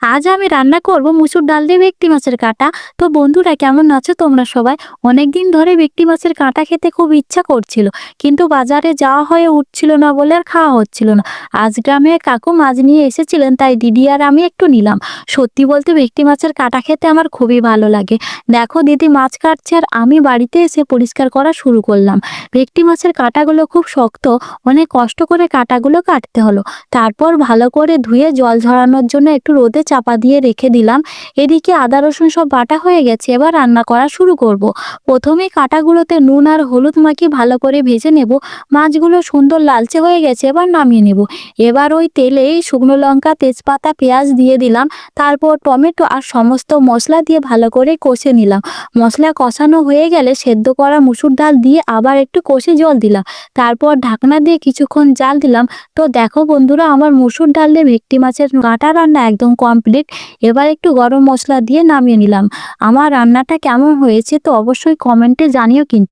আজ আমি রান্না করব মুসুর ডাল দিয়ে ভেটকি মাছের কাঁটা। তো বন্ধুরা, কেমন আছো তোমরা সবাই? অনেকদিন ধরে ভেটকি মাছের কাঁটা খেতে খুব ইচ্ছা করছিল, কিন্তু বাজারে যাওয়া হয়ে উঠছিল না বলে আর খাওয়া হচ্ছিল না। আজ গ্রামে কাকু মাছ নিয়ে এসেছিলেন, তাই দিদি আর আমি একটু নিলাম। সত্যি বলতে ভেটকি মাছের কাঁটা খেতে আমার খুবই ভালো লাগে। দেখো দিদি মাছ কাটছে আর আমি বাড়িতে এসে পরিষ্কার করা শুরু করলাম। ভেটকি মাছের কাঁটাগুলো খুব শক্ত, অনেক কষ্ট করে কাঁটাগুলো কাটতে হলো। তারপর ভালো করে ধুয়ে জল ঝরানোর জন্য একটু রোদে চাপা দিয়ে রেখে দিলাম। এদিকে আদা রসুন সব বাটা হয়ে গেছে, এবার রান্না করা শুরু করব। প্রথমে কাঁটাগুলোতে নুন আর হলুদ মাখিয়ে ভালো করে ভেজে নেব। মাছগুলো সুন্দর লালচে হয়ে গেছে, এবার নামিয়ে নেব। এবার ওই তেলেই শুকনো লঙ্কা, তেজপাতা, পেঁয়াজ দিয়ে দিলাম। তারপর টমেটো আর সমস্ত মশলা দিয়ে ভালো করে কষে নিলাম। মশলা কষানো হয়ে গেলে সেদ্ধ করা মুসুর ডাল দিয়ে আবার একটু কষে জল দিলাম। তারপর ঢাকনা দিয়ে কিছুক্ষণ জাল দিলাম। তো দেখো বন্ধুরা, আমার মসুর ডাল দিয়ে ভেটকি মাছের কাঁটা রান্না একদম কমপ্লিট। এবার একটু গরম মশলা দিয়ে নামিয়ে নিলাম। আমার রান্নাটা কেমন হয়েছে তো অবশ্যই কমেন্টে জানিও কিন্তু।